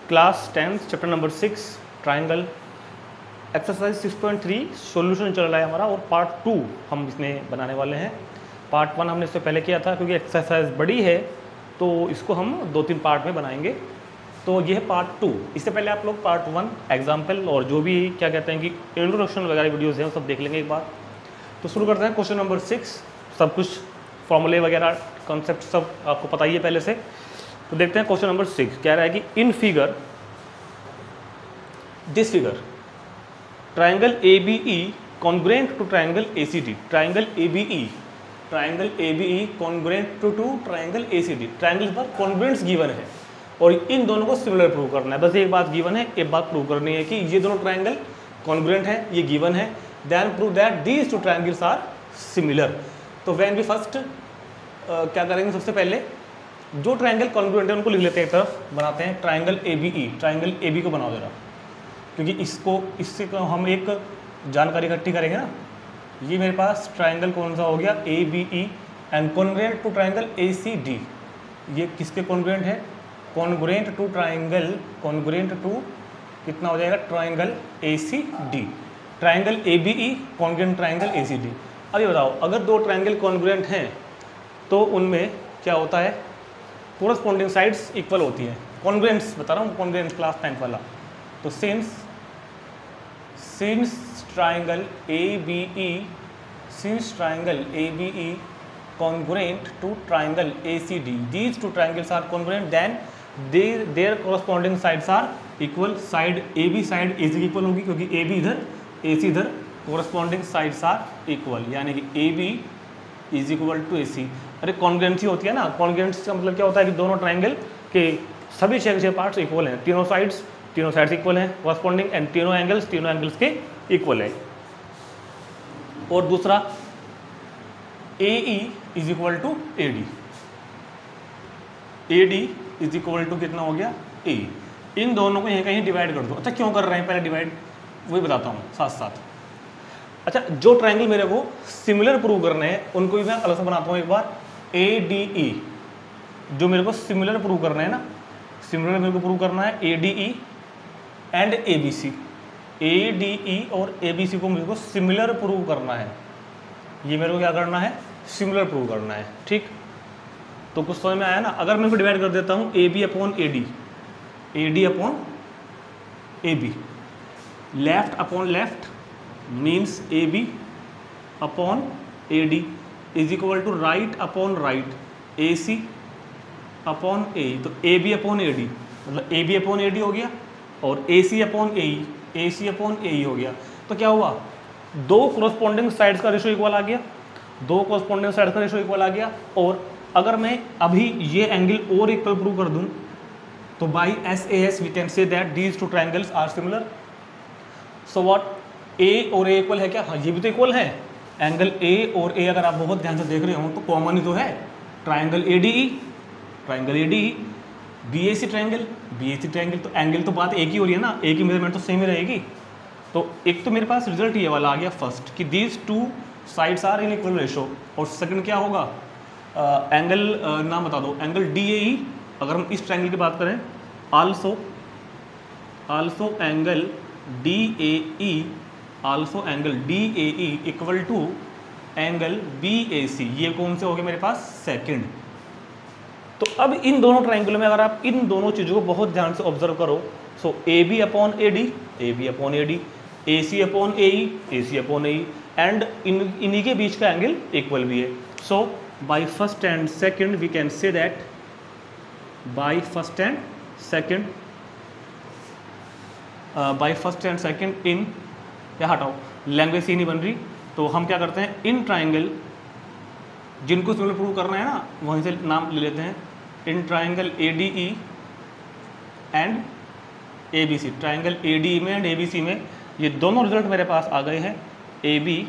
Class 10 chapter number 6 triangle exercise 6.3 solution चल रहा है हमारा, और पार्ट 2 हम इसमें बनाने वाले हैं। पार्ट 1 हमने इससे पहले किया था, क्योंकि एक्सरसाइज बड़ी है तो इसको हम 2-3 पार्ट में बनाएंगे। तो ये है पार्ट 2। इससे पहले आप लोग पार्ट 1 एग्जाम्पल और जो भी क्या कहते हैं कि इंट्रोडक्शन वगैरह वीडियोज़ हैं वो सब देख लेंगे एक बार। तो शुरू करते हैं क्वेश्चन नंबर 6। सब कुछ फॉर्मूले वगैरह कॉन्सेप्ट सब आपको पता ही है पहले से। तो देखते हैं क्वेश्चन नंबर 6 कह रहा है कि in figure this figure triangle ABE congruent to triangle ACD। Triangle ABE congruent to triangle ACD। Triangle पर कॉन्ग्रुएंट्स गिवन है और इन दोनों को सिमिलर प्रूव करना है। बस एक बात गिवन है, एक बात प्रूव करनी है कि ये दोनों ट्राइंगल कॉन्ग्रुएंट है, ये गिवन है। Then prove that these two triangles are similar. तो व्हेन वी फर्स्ट क्या करेंगे, सबसे पहले जो ट्राइंगल कॉन्ग्रुएंट है उनको लिख लेते हैं, एक तरफ बनाते हैं ट्राइंगल ABE। ट्राइंगल AB को बनाओ जरा, क्योंकि इससे हम एक जानकारी इकट्ठी करेंगे ना। ये मेरे पास ट्राइंगल कौन सा हो गया, ABE and congruent to triangle ACD। ये किसके कॉन्ग्रुएंट है, congruent to triangle, congruent to कितना हो जाएगा, triangle ACD। Triangle ABE congruent triangle ACD। अब ये बताओ, अगर दो ट्राइंगल कॉन्ग्रुएंट हैं तो उनमें क्या होता है, कोरस्पॉन्डिंग साइड्स इक्वल होती हैं। कॉन्ग्रुएंट्स बता रहा हूँ, कॉन्ग्रुएंट्स क्लास 10 वाला। तो since triangle ABE congruent to triangle ACD, these two triangles are congruent, then their corresponding sides are equal। Side AB side AC की इक्वल होगी, क्योंकि AB इधर AC इधर, corresponding sides are equal, यानी कि AB is equal to AC। अरे congruency होती है ना, कॉन्ग्रुएंसी का मतलब क्या होता है कि दोनों ट्राइंगल के सभी 6 पार्ट्स इक्वल हैं, तीनों साइड्स इक्वल हैं कॉरस्पॉन्डिंग, एंड तीनों एंगल्स के इक्वल है। और दूसरा AE is equal to AD। AD is equal to कितना हो गया, A। इन दोनों को यहीं कहीं डिवाइड कर दो। अच्छा क्यों कर रहे हैं पहले डिवाइड, वही बताता हूँ साथ साथ। अच्छा, जो ट्राइंगल मेरे को सिमिलर प्रूव करने हैं उनको भी मैं अलग से बनाता हूँ एक बार। ADE, जो मेरे को सिमिलर प्रूव करना है ना, सिमिलर मेरे को प्रूव करना है ADE एंड ABC। ADE और ABC को मेरे को सिमिलर प्रूव करना है। ये मेरे को क्या करना है, सिमिलर प्रूव करना है। ठीक, तो कुछ समझ में आया ना। अगर मैं इनको डिवाइड कर देता हूँ AB upon AD, AD upon AB, left upon left means AB upon AD is equal to right upon right AC upon AE। तो AB अपॉन AD मतलब AB अपॉन AD हो गया, और AC अपॉन AE हो गया। तो क्या हुआ, दो कोरस्पॉन्डिंग साइड्स का रेशो इक्वल आ गया, और अगर मैं अभी ये एंगल और इक्वल प्रूव कर दूं तो by SAS we can say that these two triangles are similar. So what, A और A इक्वल है क्या, हाँ ये भी तो इक्वल है। एंगल A और A अगर आप बहुत ध्यान से देख रहे हो तो कॉमन ही तो है, ट्राइंगल ADE BAC ट्राइंगल, तो एंगल तो बात एक ही हो रही है ना, एक ही मेजरमेंट तो सेम ही रहेगी। तो एक तो मेरे पास रिजल्ट ये वाला आ गया फर्स्ट कि these two sides are in equal ratio, और सेकंड क्या होगा, एंगल नाम बता दो, एंगल DAE। अगर हम इस ट्राइंगल की बात करें, also angle DAE equal to angle BAC। ये कौन से हो गए मेरे पास, सेकंड। तो अब इन दोनों ट्राइंगलों में अगर आप इन दोनों चीज़ों को बहुत ध्यान से ऑब्जर्व करो, so AB upon AD, AC upon AE, and इन्हीं के बीच का एंगल इक्वल भी है। So by first and second we can say that, by first and second in, या हटाओ लैंग्वेज ही नहीं बन रही, तो हम क्या करते हैं, इन ट्राइंगल जिनको सिमिलर प्रूव करना है ना, वहीं से नाम ले लेते हैं। In triangle ADE and ABC, triangle ADE में एंड ABC में ये दोनों रिजल्ट मेरे पास आ गए हैं। AB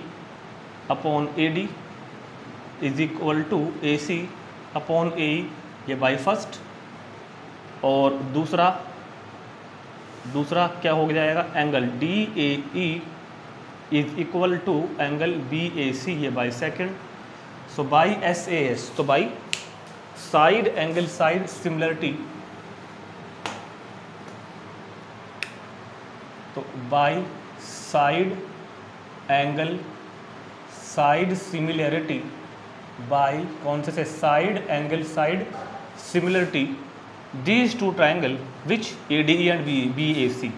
upon AD is equal to AC upon AE, ये बाई फर्स्ट। और दूसरा क्या हो जाएगा, angle DAE is equal to angle BAC, ये by second. So by SAS, तो by side angle side similarity तो by side angle side similarity by कौन से side angle side similarity these two triangle which ADE and BAC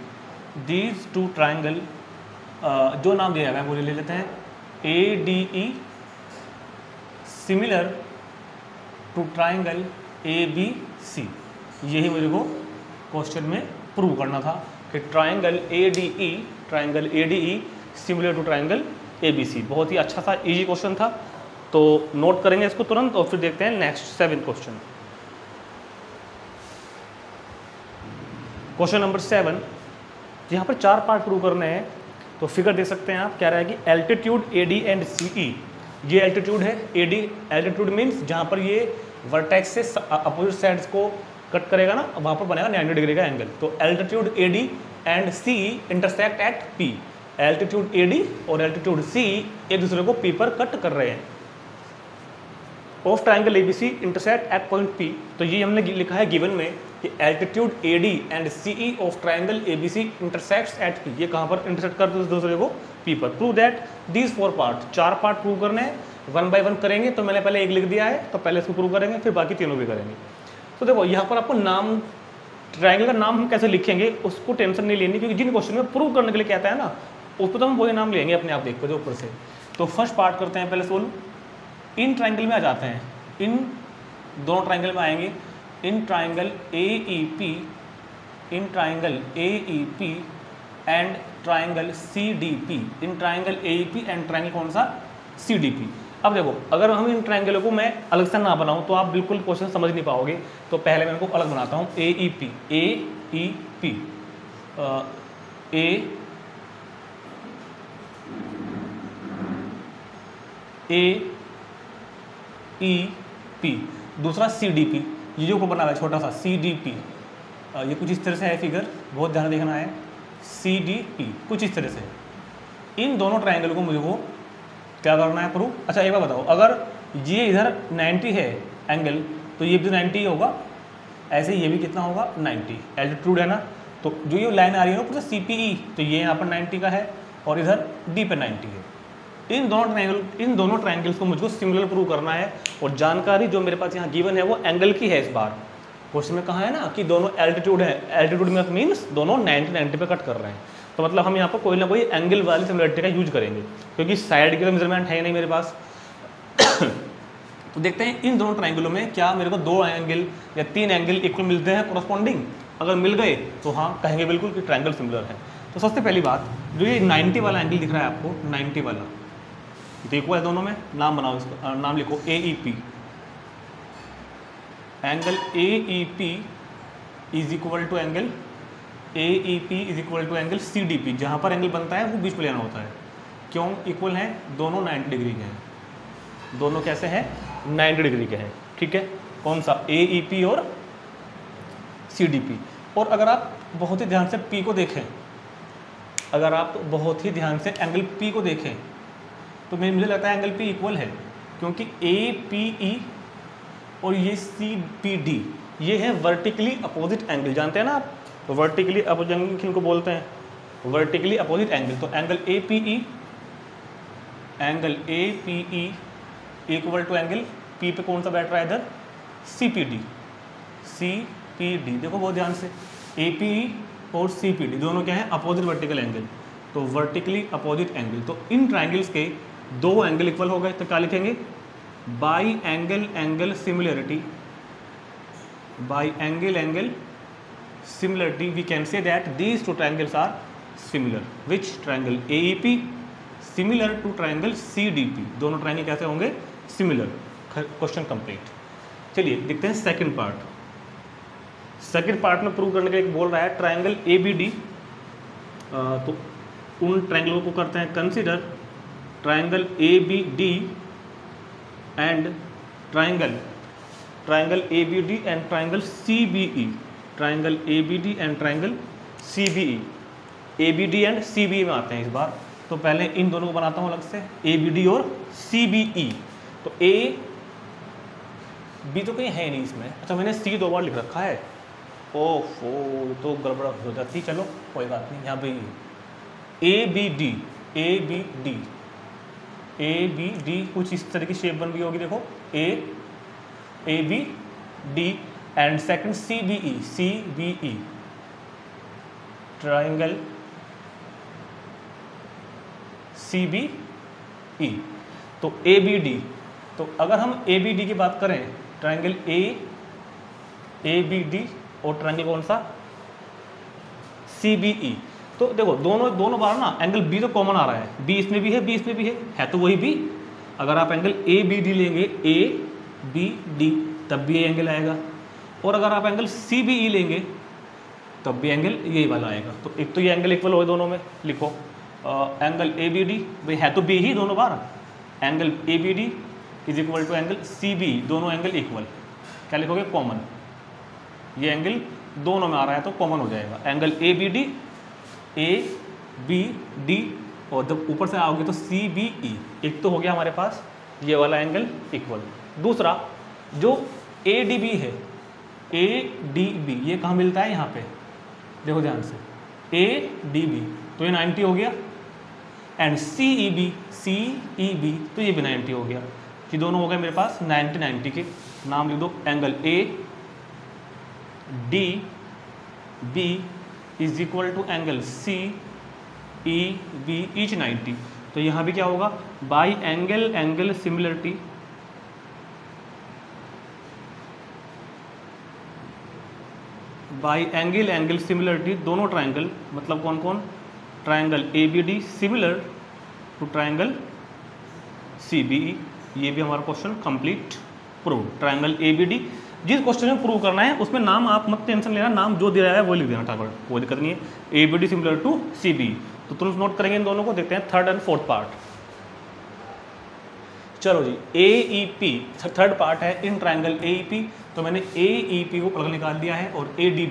these two triangle जो नाम दिया है वो ले लेते हैं ADE similar to triangle ABC। यही मुझे को क्वेश्चन में प्रूव करना था कि triangle ADE similar to triangle ABC। बहुत ही अच्छा सा इजी क्वेश्चन था, तो नोट करेंगे इसको तुरंत और फिर देखते हैं नेक्स्ट 7 क्वेश्चन। क्वेश्चन नंबर 7, यहाँ पर 4 पार्ट प्रूव करने हैं। तो फिगर देख सकते हैं आप, क्या रहा है कि एल्टीट्यूड AD एंड CE, ये एल्टीट्यूड है AD, एल्टीट्यूड मीन्स जहाँ पर ये वर्टेक्स से अपोजिट साइड्स को कट करेगा ना, वहाँ पर बनेगा 90 डिग्री का एंगल। तो altitude AD and CE intersect at P। Altitude AD और एल्टीट्यूड CE एक दूसरे को P पर कट कर रहे हैं। Of triangle ABC intersect at point P, तो ये हमने लिखा है गिवन में कि altitude AD and CE of triangle ABC intersects at P। ये कहाँ पर इंटरसेक्ट कर दो दूसरे को P पर। Prove that these 4 part, 4 part prove करने हैं, 1 बाय 1 करेंगे। तो मैंने पहले एक लिख दिया है, तो पहले इसको प्रूव करेंगे, फिर बाकी तीनों भी करेंगे। तो देखो यहाँ पर आपको नाम, ट्राइंगल का नाम हम कैसे लिखेंगे उसको टेंशन नहीं लेनी, क्योंकि जिन क्वेश्चन में प्रूव करने के लिए कहता है ना, उस पर तो हम वही नाम लेंगे अपने आप, देखो जो ऊपर से। तो फर्स्ट पार्ट करते हैं पहले सोल्व। इन ट्राइंगल में आ जाते हैं, इन दोनों ट्राइंगल में आएंगे। In triangle AEP and triangle CDP, in triangle AEP and triangle कौन सा CDP। अब देखो, अगर हम इन ट्राइंगलों को मैं अलग से ना बनाऊं तो आप बिल्कुल क्वेश्चन समझ नहीं पाओगे। तो पहले मैं इनको अलग बनाता हूं। AEP दूसरा CDP, ये जो ऊपर बना हुआ है छोटा सा CDP, ये कुछ इस तरह से है फिगर, बहुत ध्यान देखना है। CDP कुछ इस तरह से। इन दोनों ट्राइंगल को मुझे को क्या करना है प्रूव। अच्छा एक बार बताओ, अगर ये इधर 90 है एंगल, तो ये भी 90 होगा, ऐसे ये भी कितना होगा 90। एल्टीट्यूड है ना, तो जो ये लाइन आ रही है ना पूरा CPE, तो ये यहाँ पर 90 का है और इधर D पे 90 है। इन दोनों ट्राइंगल्स को मुझको सिमिलर प्रूव करना है। और जानकारी जो मेरे पास यहाँ गिवन है वो एंगल की है। इस बार क्वेश्चन में कहा है ना कि दोनों एल्टीट्यूड है, एल्टीट्यूड में मीन्स दोनों 90 पे कट कर रहे हैं। तो मतलब हम यहाँ पर कोई ना कोई एंगल वाली सिमिलरिटी का यूज करेंगे, क्योंकि साइड की तो मेजरमेंट है ही नहीं मेरे पास। तो देखते हैं इन दोनों ट्राइंगलों में क्या मेरे को 2 एंगल या 3 एंगल इक्वल मिलते हैं कोरस्पॉन्डिंग। अगर मिल गए तो हाँ कहेंगे बिल्कुल कि ट्राइंगल सिमिलर है। तो सबसे पहली बात, जो ये 90 वाला एंगल दिख रहा है आपको, 90 वाला देखो है दोनों में, नाम बनाओ इसका, नाम लिखो AEP। Angle AEP is equal to angle CDP। जहाँ पर एंगल बनता है वो बीच में लेना होता है। क्यों इक्वल है? दोनों 90 डिग्री के हैं। दोनों कैसे हैं? 90 डिग्री के हैं। ठीक है, कौन सा? AEP और CDP। और अगर आप बहुत ही ध्यान से P को देखें, अगर आप बहुत ही ध्यान से एंगल P को देखें, तो मुझे लगता है एंगल P इक्वल है, क्योंकि APE और ये CPD ये है वर्टिकली अपोजिट एंगल। जानते हैं ना आप, तो वर्टिकली अपोजिट एंगल किनको बोलते हैं? Vertically opposite angle. तो angle APE equal to angle P पे कौन सा बैठ रहा है इधर? CPD। देखो बहुत ध्यान से, APE और CPD दोनों क्या है? Opposite vertical angle. तो वर्टिकली अपोजिट एंगल। तो इन ट्राइंगल्स के 2 एंगल इक्वल हो गए, तो क्या लिखेंगे? By angle similarity we can say that these 2 triangles are similar. Which triangle? AEP similar to triangle CDP। दोनों ट्राइंगल कैसे होंगे? सिमिलर। Question complete. चलिए देखते हैं सेकंड पार्ट। सेकंड पार्ट में प्रूव करने के लिए बोल रहा है ट्राइंगल ABD। तो उन ट्राइंगलों को करते हैं consider. Triangle ABD and triangle ABD and triangle CBE। Triangle ABD and triangle CBE। ABD and CBE में आते हैं इस बार। तो पहले इन दोनों को बनाता हूँ अलग से, ABD और CBE। तो AB तो कहीं है नहीं इसमें। अच्छा मैंने C 2 बार लिख रखा है, ओफो तो गड़बड़ हो जाती, चलो कोई बात नहीं। यहाँ पे A B D, A B D, A B D कुछ इस तरह की शेप बन गई होगी, देखो A B D and second C B E, C B E triangle C B E. तो ए बी डी, तो अगर हम ए बी डी की बात करें, ट्राइंगल ए बी डी और ट्राइंगल कौन सा सी बी ई, तो देखो दोनों बार ना एंगल बी तो कॉमन आ रहा है, बी इसमें भी है, बी इसमें भी है तो वही बी। अगर आप एंगल ए बी डी लेंगे, ए बी डी, तब भी ये एंगल आएगा, और अगर आप एंगल सी बी ई लेंगे तब भी एंगल यही वाला आएगा। तो एक तो ये एंगल इक्वल हो दोनों में, लिखो एंगल ए बी डी, भाई है तो बी ही दोनों बार, angle A B D is equal to angle C B, दोनों एंगल इक्वल, क्या लिखोगे कॉमन, ये एंगल दोनों में आ रहा है तो कॉमन हो जाएगा, angle A B D, A B D, और जब ऊपर से आओगे तो सी बी ई, एक तो हो गया हमारे पास ये वाला एंगल इक्वल। दूसरा जो ए डी बी है, ए डी बी ये कहाँ मिलता है, यहाँ पे देखो ध्यान से, ए डी बी तो ये 90 हो गया, एंड सी ई बी तो ये भी 90 हो गया, ये दोनों हो गए मेरे पास 90 के। नाम लिख दो, angle A D B is equal to angle C E B each 90। तो यहाँ भी क्या होगा, by angle similarity, by angle similarity दोनों ट्राइंगल, मतलब कौन कौन, triangle A B D similar to triangle C B E. ये भी हमारा question complete prove. Triangle A B D जिस क्वेश्चन में प्रूव करना है उसमें नाम आप मत टेंशन लेना, नाम जो दिया है वो लिख देना ठाकुर, कोई दिक्कत नहीं है। A B D similar to C B, तो तुरंत नोट करेंगे इन दोनों को। देखते हैं थर्ड एंड फोर्थ पार्ट। चलो जी, ए ई पी थर्ड पार्ट है इन ट्राइंगल ए ई पी। तो मैंने ए ई पी को अलग निकाल दिया है और ए डी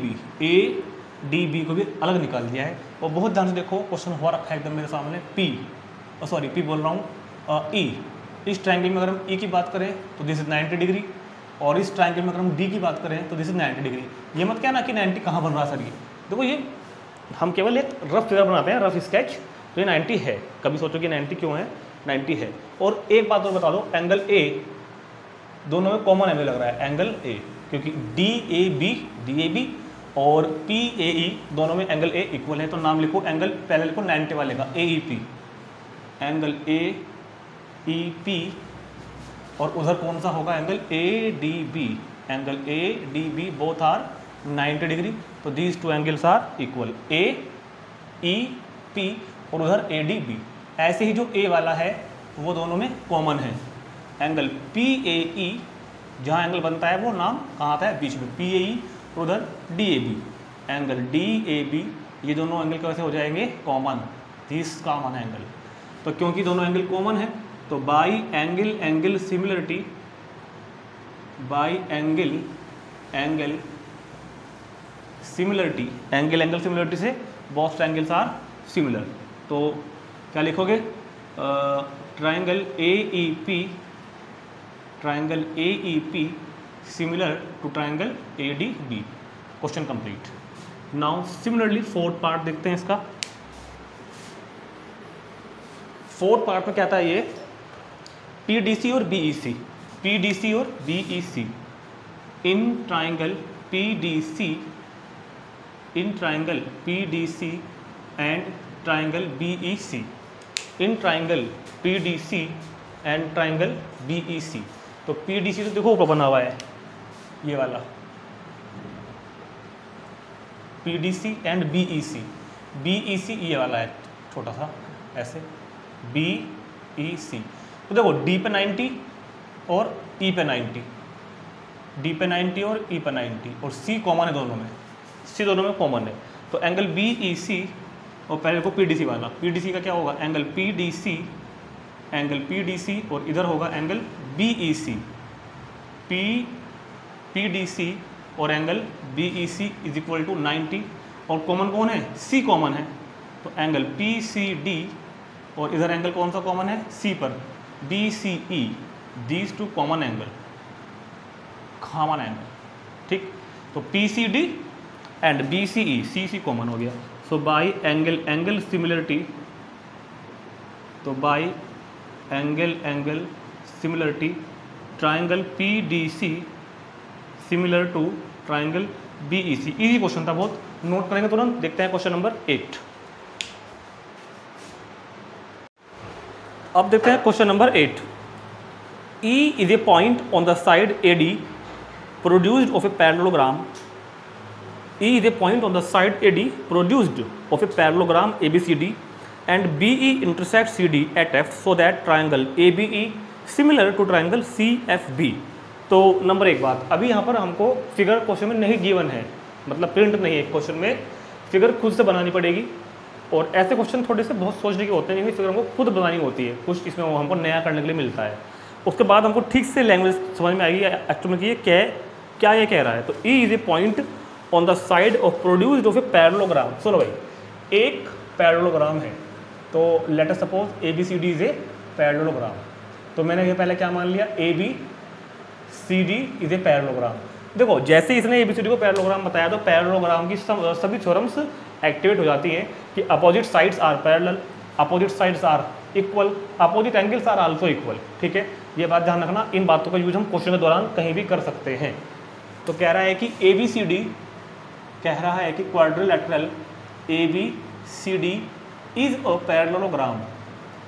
बी को भी अलग निकाल दिया है। और बहुत ध्यान से देखो, क्वेश्चन हुआ रखा है एकदम मेरे सामने, पी बोल रहा हूँ, ई। इस ट्राइंगल में अगर हम ई की बात करें तो दिस इज 90 डिग्री, और इस ट्राइंगल में अगर हम डी की बात करें तो दिस इज 90 डिग्री। ये मत कहना कि 90 कहाँ बन रहा है सर, ये देखो, ये हम केवल एक रफ फिगर बनाते हैं, रफ स्केच। तो ये 90 है, कभी सोचो कि 90 क्यों है, 90 है। और एक बात और बता दो, एंगल ए दोनों में कॉमन एंगल लग रहा है, एंगल ए, क्योंकि डी ए बी और पी ए ई दोनों में एंगल ए इक्वल है। तो नाम लिखो एंगल, पहले लिखो 90 वाले का, A E P, angle A E P, और उधर कौन सा होगा, angle A D B, angle A D B both are 90 degree. तो these two angles are equal, A E P और उधर ए डी बी। ऐसे ही जो ए वाला है वो दोनों में कॉमन है, एंगल पी ए ई, जहाँ एंगल बनता है वो नाम कहाँ आता है, बीच में, पी ए ई, और उधर D A B, angle D A B. ये दोनों एंगल कैसे हो जाएंगे, कॉमन, दिस कॉमन एंगल। तो क्योंकि दोनों एंगल कॉमन है तो by angle similarity, by angle similarity से बोथ एंगल्स आर सिमिलर। तो क्या लिखोगे, triangle A E P similar to triangle A D B. Question complete. Now similarly fourth part देखते हैं इसका। फोर्थ पार्ट में क्या था, ये PDC और BEC, PDC और BEC in triangle PDC and triangle BEC, in triangle PDC and triangle BEC। तो PDC तो देखो ऊपर बना हुआ है, ये वाला PDC एंड BEC ये वाला है छोटा सा ऐसे, BEC। तो देखो डी पे 90 और ई पे 90, डी पे 90 और ई पे 90, और सी कॉमन है दोनों में, सी दोनों में कॉमन है। तो एंगल BEC, और पहले देखो PDC वाला, PDC का क्या होगा, एंगल PDC और इधर होगा एंगल BEC, PDC और angle BEC is equal to 90, और कॉमन कौन है, सी कॉमन है। तो एंगल PCD, और इधर एंगल कौन सा कॉमन है, सी पर, BCE, these two common angle, ठीक। तो PCD and B C E, C C common हो गया, सो बाई एंगल सिमिलरिटी, तो by angle similarity triangle P D C similar to triangle B E C. Easy question था बहुत, note करेंगे तुरंत। देखते हैं क्वेश्चन नंबर 8। अब देखते हैं question number 8। E is a point on the side AD produced of a parallelogram. E is a point on the side AD produced of a parallelogram ABCD and BE intersects CD at F so that triangle ABE similar to triangle CFB. तो number 1 बात, अभी यहाँ पर हमको figure question में नहीं given है, मतलब प्रिंट नहीं है क्वेश्चन में, फिगर खुद से बनानी पड़ेगी। और ऐसे क्वेश्चन थोड़े से बहुत सोचने के होते हैं, क्योंकि फिगर हमको खुद बनानी होती है, कुछ इसमें हमको नया करने के लिए मिलता है। उसके बाद हमको ठीक से लैंग्वेज समझ में आएगी एक्चुअली कि ये क्या ये कह रहा है। तो E is a point on the side of produced of a parallelogram. सुनो भाई, एक पैरेललोग्राम है, तो let us suppose ABCD is a parallelogram. तो मैंने ये पहले क्या मान लिया, ABCD इज ए पैरेललोग्राम। देखो जैसे इसने ABCD को पैरेललोग्राम बताया, तो पैरेललोग्राम की सभी थ्योरम्स एक्टिवेट हो जाती हैं कि opposite sides are parallel, opposite sides are equal, opposite angles are also equal. ठीक है, ये बात ध्यान रखना, इन बातों का यूज हम क्वेश्चन के दौरान कहीं भी कर सकते हैं। तो कह रहा है कि ABCD, कह रहा है कि quadrilateral ABCD is a parallelogram,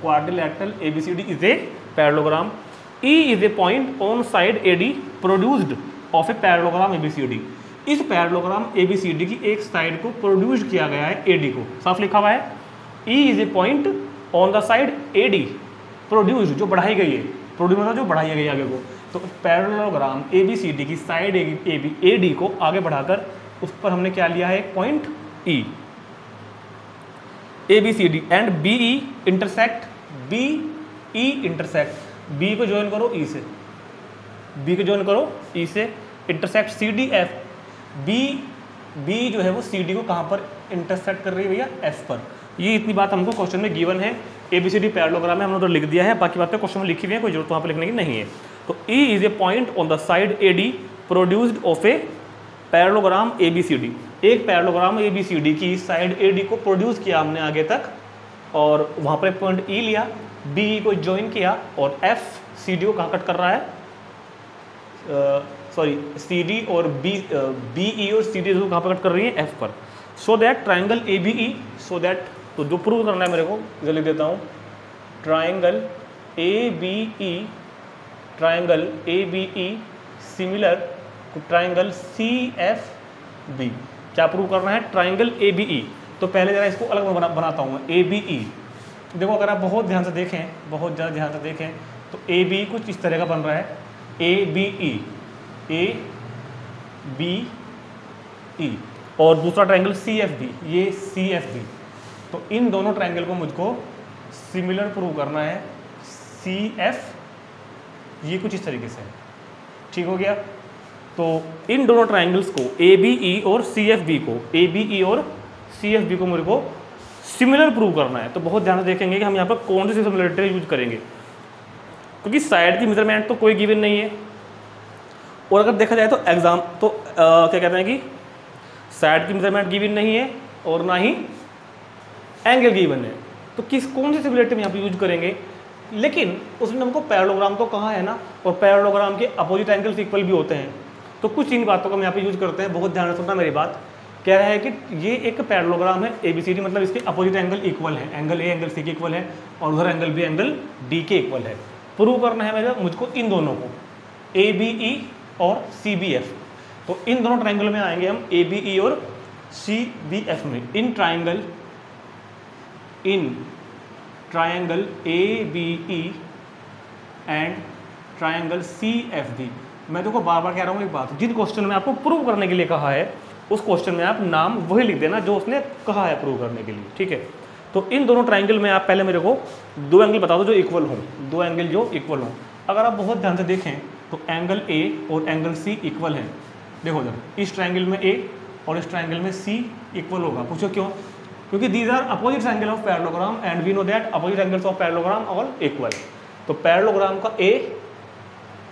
quadrilateral ABCD is a parallelogram. E is a point on side AD produced of a parallelogram ABCD। इस पैरेललोग्राम ABCD की एक साइड को प्रोड्यूस किया गया है AD को, साफ लिखा हुआ है। E is a point on the side AD produced, जो बढ़ाई गई है, प्रोड्यूस मतलब जो बढ़ाई गई है आगे को। तो पैरेललोग्राम ABCD की साइड AD को आगे बढ़ाकर उस पर हमने क्या लिया है, एक point E। ABCD and BE intersect, BE intersect, B को ज्वाइन करो E से, B को ज्वाइन करो E से, इंटरसेक्ट CDF। B जो है वो CD को कहाँ पर इंटरसेक्ट कर रही है भैया, F पर। ये इतनी बात हमको क्वेश्चन में गिवन है। ABCD पैरेललोग्राम है, हमने उधर लिख दिया है, बाकी बातें क्वेश्चन में लिखी हुई है, कोई जरूरत वहाँ पर लिखने की नहीं है। तो E is a point on the side AD produced of a parallelogram ABCD। एक पैरेललोग्राम ABCD की साइड AD को प्रोड्यूस किया हमने आगे तक, और वहाँ पर पॉइंट E लिया, BE को ज्वाइन किया, और F CD को कहाँ कट कर रहा है, सॉरी CD और BE और CD को कहाँ पर कट कर रही है, F पर। So that triangle ABE, so that, तो जो प्रूव करना है मेरे को, इधर लिख देता हूँ, triangle ABE similar to triangle CFB। क्या प्रूव करना है, ट्राइंगल ABE। तो पहले जरा इसको अलग बनाता हूँ मैं, ABE। देखो अगर आप बहुत ध्यान से देखें, बहुत ज़्यादा ध्यान से देखें, तो ABE कुछ इस तरह का बन रहा है, ABE, और दूसरा ट्राइंगल CFB, ये CFB। तो इन दोनों ट्राइंगल को मुझको सिमिलर प्रूव करना है, CF, ये कुछ इस तरीके से, ठीक हो गया। तो इन दोनों ट्राइंगल्स को ABE और CFB को, ABE और CFB को मेरे को सिमिलर प्रूव करना है। तो बहुत ध्यान से देखेंगे कि हम यहाँ पर कौन सी सिमिलरिटी यूज करेंगे, क्योंकि साइड की मेजरमेंट तो कोई गिवन नहीं है, और अगर देखा जाए तो एग्जाम तो क्या कहते हैं कि साइड की मेजरमेंट गिवन नहीं है और ना ही एंगल गिवन है, तो कौन सी सिमिलरिटी हम यहाँ पे यूज करेंगे। लेकिन उसने हमको पैरेललोग्राम तो कहा है ना, और पैरेललोग्राम के अपोजिट एंगल्स इक्वल भी होते हैं, तो कुछ इन बातों को हम यहाँ पे यूज करते हैं। बहुत ध्यान से सुनना मेरी बात। कह रहा है कि ये एक पैरेललोग्राम है ABCD, मतलब इसके अपोजिट एंगल इक्वल है, एंगल A एंगल C के इक्वल है, और उधर एंगल B एंगल D के इक्वल है। प्रूव करना है मुझको इन दोनों को, ABE और CBF। तो इन दोनों ट्राइंगल में आएंगे हम, ABE और CBF में। In triangle ABE and triangle CFB। मैं देखो बार बार कह रहा हूँ एक बात, जिन क्वेश्चन में आपको प्रूव करने के लिए कहा है, उस क्वेश्चन में आप नाम वही लिख देना जो उसने कहा है प्रूव करने के लिए, ठीक है। तो इन दोनों ट्राइंगल में आप पहले मेरे को दो एंगल बता दो जो इक्वल हों, दो एंगल जो इक्वल हों। अगर आप बहुत ध्यान से देखें तो एंगल A और एंगल C इक्वल हैं। देखो उधर इस ट्राइंगल में A और इस ट्राइंगल में C इक्वल होगा। पूछो क्यों? क्योंकि these are opposite angle of parallelogram and we know that opposite angles of parallelogram all equal. तो पैरेललोग्राम का A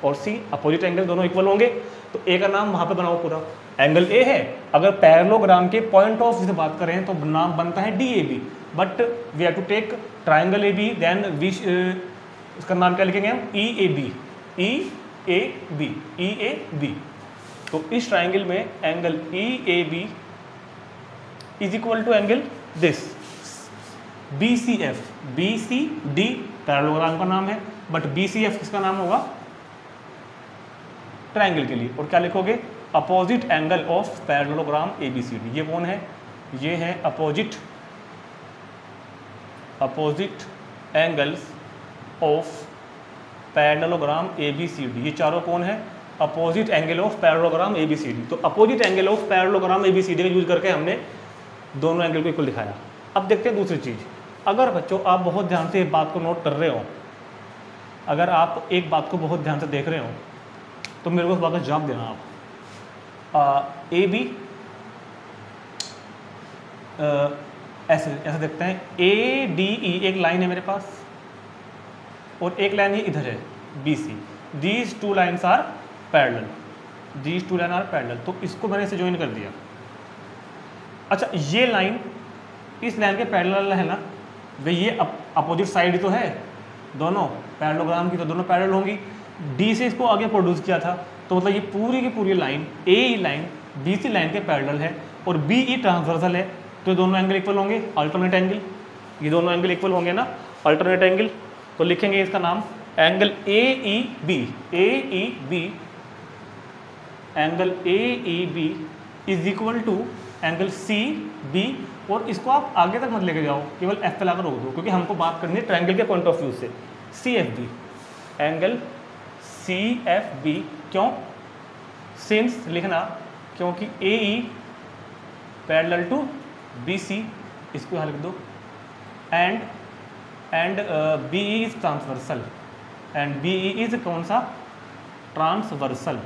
और C अपोजिट एंगल दोनों इक्वल होंगे, तो A का नाम वहाँ पे बनाओ पूरा, एंगल ए है, अगर पैरेललोग्राम के पॉइंट ऑफ व्यू से बात करें तो नाम बनता है D A B, but we have to take triangle A B, then we इसका नाम क्या लिखेंगे हम, E A B, E A B, E A B. तो इस ट्राइंगल में angle E A B is equal to angle this B C F, B C D parallelogram का नाम है, बट बी सी एफ किसका नाम होगा, ट्राइंगल के लिए। और क्या लिखोगे, opposite angle of parallelogram A B C D. ये कौन है, ये है opposite angles of parallelogram A B C D. ये चारों कौन है, opposite angle of parallelogram A B C D. तो opposite angle of parallelogram A B C D का यूज करके हमने दोनों एंगल को इक्वल दिखाया। अब देखते हैं दूसरी चीज़। अगर बच्चों आप बहुत ध्यान से एक बात को नोट कर रहे हो, अगर आप एक बात को बहुत ध्यान से देख रहे हो तो मेरे को उस बात का जवाब देना आप। ए बी ऐसे देखते हैं, ए डी ई एक लाइन है मेरे पास और एक लाइन ये इधर है B C. These two lines are parallel, these two line are parallel. तो इसको मैंने इसे ज्वाइन कर दिया। अच्छा, ये लाइन इस लाइन के पैरेलल है ना भाई, ये अपोजिट साइड तो है दोनों पैरेललोग्राम की, तो दोनों पैरेलल होंगी। डी से इसको आगे प्रोड्यूस किया था, तो मतलब ये पूरी की पूरी लाइन ए ई लाइन बी सी लाइन के पैरेलल है और बी ई ट्रांसवर्सल है, तो दोनों एंगल इक्वल होंगे, अल्टरनेट एंगल। ये दोनों एंगल इक्वल होंगे ना, अल्टरनेट एंगल। तो लिखेंगे इसका नाम angle A E B, A E B, angle A E B is equal to angle C B. और इसको आप आगे तक मत लेके जाओ, केवल एफ पे लाकर रोक दो, क्योंकि हमको बात करनी है ट्रायंगल के पॉइंट ऑफ व्यू से। C F B, angle C F B. क्यों, सिंस लिखना, क्योंकि A E parallel to B C, इसको यहाँ लिख दो। And B E is transversal, and B E is कौन सा, ट्रांसवर्सल।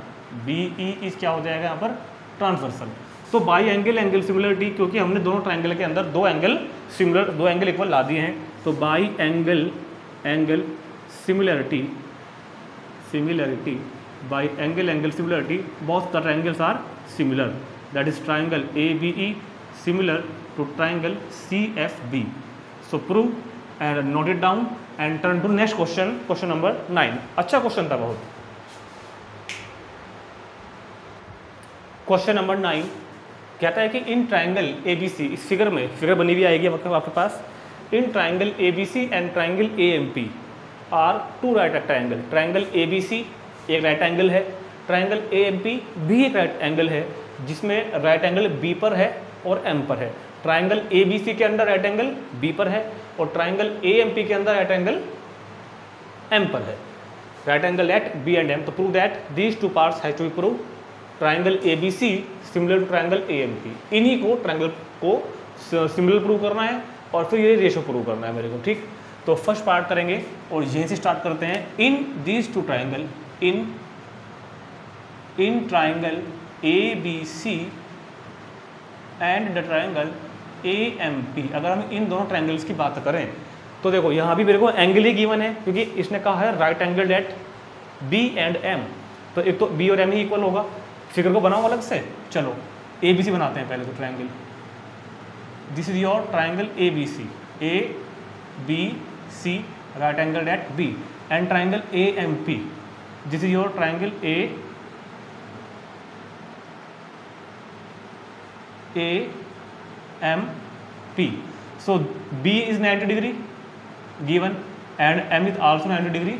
बी ई इज क्या हो जाएगा यहाँ पर, ट्रांसवर्सल। तो बाई एंगल एंगल सिमिलरिटी, क्योंकि हमने दोनों ट्रायंगल के अंदर दो एंगल सिमिलर, दो एंगल इक्वल ला दिए हैं, तो by angle angle similarity, by angle angle similarity both the triangles are similar, that is triangle ABE similar to triangle CFB. So prove and note it down and turn to next question, question number 9. अच्छा question था बहुत। Question number 9 कहता है कि in triangle ABC, इस figure में, figure बनी हुई आएगी आपके पास, in triangle ABC and triangle AMP are two right triangle. Triangle ABC एक राइट एंगल है, ट्राइंगल AMP भी एक राइट एंगल है, जिसमें राइट एंगल B पर है और M पर है। ट्राइंगल ABC के अंदर राइट एंगल B पर है और ट्राइंगल AMP के अंदर राइट एंगल M पर है। Right angle at B and M। तो prove that these two parts has to be prove. Triangle ABC similar to triangle AMP, इन्हीं को ट्राइंगल को सिमिलर प्रूव करना है और फिर ये रेशो प्रूव करना है मेरे को, ठीक। तो फर्स्ट पार्ट करेंगे और यहीं से स्टार्ट करते हैं। इन these two triangle, in triangle ABC and the triangle AMP, अगर हम इन दोनों ट्राइंगल्स की बात करें तो देखो यहाँ भी मेरे को एंगल ही गिवन है, क्योंकि इसने कहा है right angle at B and M, तो एक तो B और M ही इक्वल होगा। फिगर को बनाओ अलग से, चलो ABC बनाते हैं पहले तो। Triangle, this is your triangle ABC, ABC right angle at B, and triangle AMP, this is your triangle AMP. So B is 90 degree given and M is also 90 degree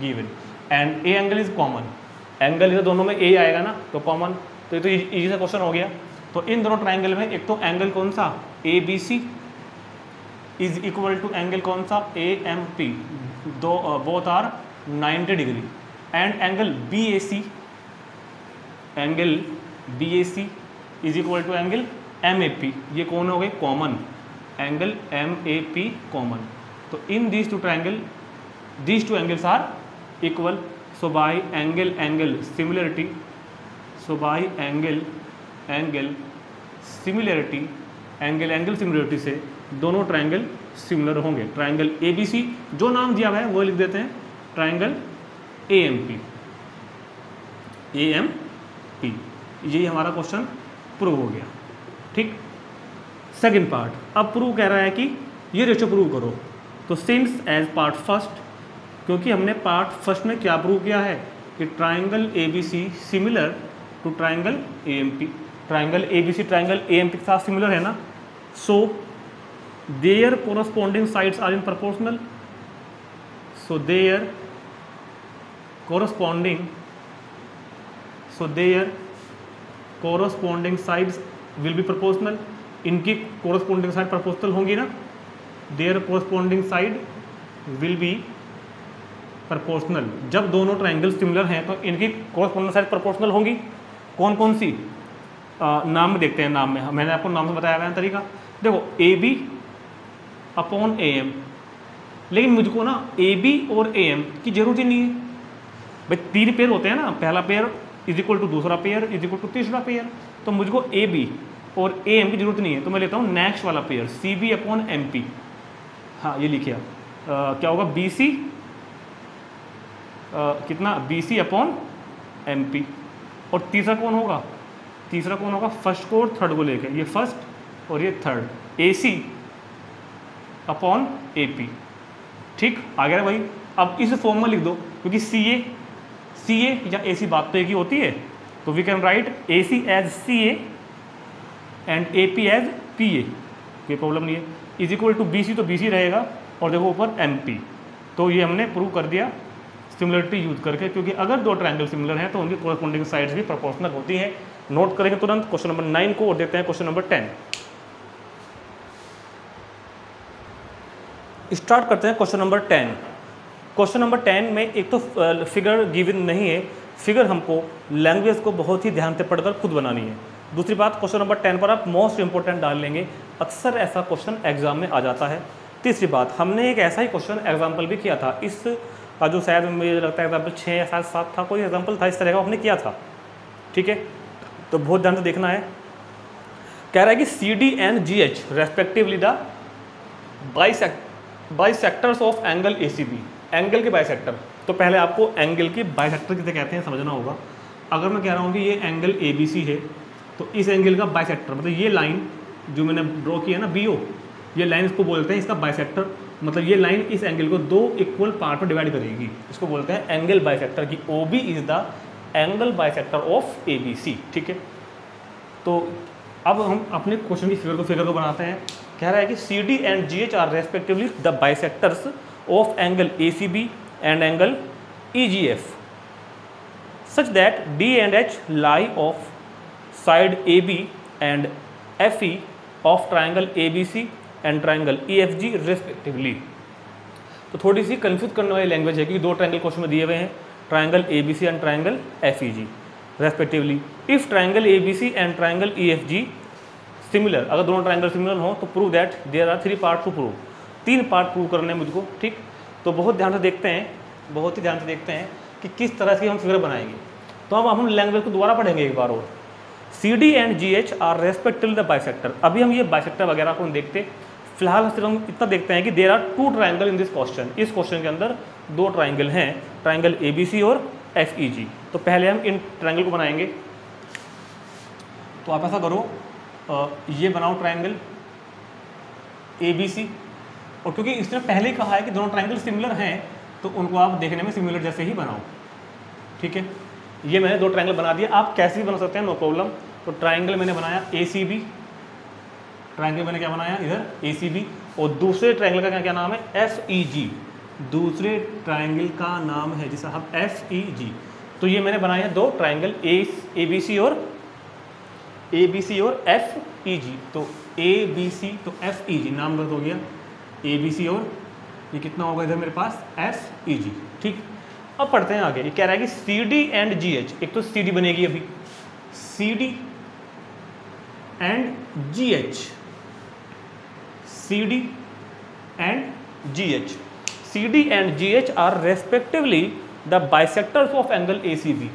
given and A angle is common. Angle इधर दोनों में A आएगा ना, तो common. तो ये तो easy सा क्वेश्चन हो गया। तो इन दोनों ट्राइंगल में एक तो एंगल कौन सा, ABC is equal to angle कौन सा, AMP, दो both are 90 degree, and angle BAC is equal to angle MAP। ये कौन हो गए, कॉमन, एंगल MAP कॉमन। तो in these two triangle, these two angles are equal. So by angle angle similarity, so by angle angle similarity, angle angle similarity से दोनों triangle similar होंगे। Triangle ABC जो नाम दिया हुआ है वो लिख देते हैं, ट्राइंगल AMP। यही हमारा क्वेश्चन प्रूव हो गया। ठीक, सेकंड पार्ट, अब प्रूव कह रहा है कि ये रेशो प्रूव करो। तो सिंस एज पार्ट फर्स्ट, क्योंकि हमने पार्ट फर्स्ट में क्या प्रूव किया है कि triangle ABC similar to triangle AMP, triangle ABC triangle AMP के साथ सिमिलर है ना, so their corresponding sides are in proportional, so their corresponding sides will be proportional, इनकी कोरस्पॉन्डिंग साइड प्रोपोर्शनल होंगी ना, their corresponding side will be proportional. जब दोनों triangle similar हैं तो इनकी कोरस्पॉन्डिंग साइड प्रोपोर्शनल होंगी। कौन कौन सी, नाम में देखते हैं। नाम में मैंने आपको नाम से बताया गया तरीका, देखो AB अपॉन AM, लेकिन मुझको ना AB और AM की जरूरत ही नहीं है भाई, 3 पेयर होते हैं ना, पहला पेयर इज इक्वल टू दूसरा पेयर इज इक्वल टू तीसरा पेयर, तो मुझको AB और AM की जरूरत नहीं है, तो मैं लेता हूँ नेक्स्ट वाला पेयर CB अपॉन MP। हाँ ये लिखिए क्या होगा BC कितना BC अपॉन MP, और तीसरा कौन होगा, तीसरा कौन होगा फर्स्ट को और थर्ड को लेके, ये फर्स्ट और ये थर्ड AC अपॉन AP। ठीक, आ गया भाई। अब इस फॉर्म में लिख दो, क्योंकि CA या AC बात तो एक ही होती है, तो we can write AC as CA and AP as PA, कोई प्रॉब्लम नहीं है। इज इक्वल टू BC, तो BC रहेगा, और देखो ऊपर MP। तो ये हमने प्रूव कर दिया सिमिलरिटी यूज करके, क्योंकि अगर दो ट्रायंगल सिमिलर हैं तो उनकी कोरस्पॉन्डिंग साइड्स भी प्रोपोर्शनल होती हैं। नोट करेंगे तुरंत क्वेश्चन नंबर 9 को, और देखते हैं क्वेश्चन नंबर 10। स्टार्ट करते हैं क्वेश्चन नंबर 10। क्वेश्चन नंबर 10 में एक तो फिगर गिवन नहीं है, फिगर हमको लैंग्वेज को बहुत ही ध्यान से पढ़कर खुद बनानी है। दूसरी बात, क्वेश्चन नंबर 10 पर आप मोस्ट इंपॉर्टेंट डाल लेंगे, अक्सर ऐसा क्वेश्चन एग्जाम में आ जाता है। तीसरी बात, हमने एक ऐसा ही क्वेश्चन एग्जाम्पल भी किया था, इस का जो शायद मुझे लगता है एग्जाम्पल 6 या 7 था, कोई एग्जाम्पल था इस तरह का हमने किया था। ठीक है, तो बहुत ध्यान से देखना है। कह रहा है कि CD and GH respectively the bisectors of angle ACB, angle के बाइसेक्टर। तो पहले आपको एंगल की बाइसेक्टर किसे कहते हैं समझना होगा। अगर मैं कह रहा हूँ कि ये एंगल ABC है, तो इस एंगल का बाइसेक्टर मतलब ये लाइन जो मैंने ड्रॉ की है ना BO, ये लाइन इसको बोलते हैं इसका बाइसेक्टर, मतलब ये लाइन इस एंगल को 2 इक्वल पार्ट में डिवाइड करेगी, इसको बोलते हैं एंगल बाइसेक्टर की OB is the angle bisector of ABC। ठीक है, तो अब हम अपने क्वेश्चन की फिगर को बनाते हैं। कह रहा है कि CD and GH are respectively the bisectors of angle ACB and angle EGF such that D and H lie off side AB and FE of triangle ABC and triangle EFG respectively। तो थोड़ी सी confuse करने वाली language है कि दो triangle question में दिए हुए हैं, triangle ABC and triangle FEG respectively. If triangle ABC and triangle EFG similar, अगर दोनों ट्रायंगल सिमिलर हो तो prove that there are 3 part to prove, 3 part prove करने हैं मुझको। ठीक, तो बहुत ध्यान से देखते हैं, बहुत ही ध्यान से देखते हैं कि किस तरह से हम फिगर बनाएंगे। तो अब हम लैंग्वेज को दोबारा पढ़ेंगे एक बार और। CD and GH are respectively the bisector. अभी हम ये बाइसेक्टर वगैरह को देखते, फिलहाल सिर्फ हम इतना देखते हैं कि there are 2 triangle in this question. इस क्वेश्चन के अंदर 2 ट्रायंगल हैं, ट्रायंगल ABC और FEG। तो पहले हम इन ट्रायंगल को बनाएंगे। तो आप ऐसा करो, ये बनाओ ट्रायंगल ABC, और क्योंकि इसने पहले ही कहा है कि दोनों ट्रायंगल सिमिलर हैं तो उनको आप देखने में सिमिलर जैसे ही बनाओ। ठीक है, ये मैंने 2 ट्रायंगल बना दिए, आप कैसे भी बना सकते हैं, नो प्रॉब्लम। तो ट्रायंगल मैंने बनाया ACB, ट्रायंगल मैंने क्या बनाया इधर ACB, और दूसरे ट्रायंगल का क्या नाम है FEG, दूसरे ट्रायंगल का नाम है जिसे हम FEG। तो ये मैंने बनाया 2 ट्रायंगल ABC और FEG। तो ABC तो FEG नाम गलत हो गया, ABC और ये कितना होगा इधर मेरे पास FEG। ठीक, अब पढ़ते हैं आगे। ये कह रहा है कि CD एंड GH, एक तो CD बनेगी अभी, CD and GH, CD and GH, CD and GH are respectively the bisectors of angle ACB।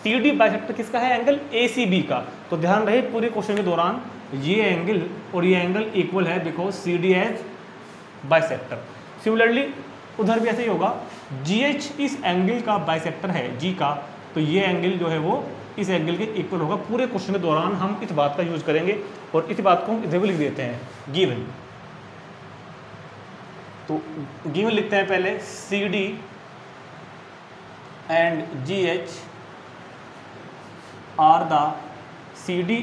CD bisector किसका है, एंगल ACB का। तो ध्यान रहे पूरे क्वेश्चन के दौरान ये एंगल और ये एंगल इक्वल है because CD as bisector. Similarly उधर भी ऐसे ही होगा, GH इस एंगल का बाइसेक्टर है G का, तो ये एंगल जो है वो इस एंगल के इक्वल होगा। पूरे क्वेश्चन के दौरान हम इस बात का यूज करेंगे और इस बात को हम इधर भी लिख देते हैं गिवन। तो गिवन लिखते हैं पहले CD and GH are the CD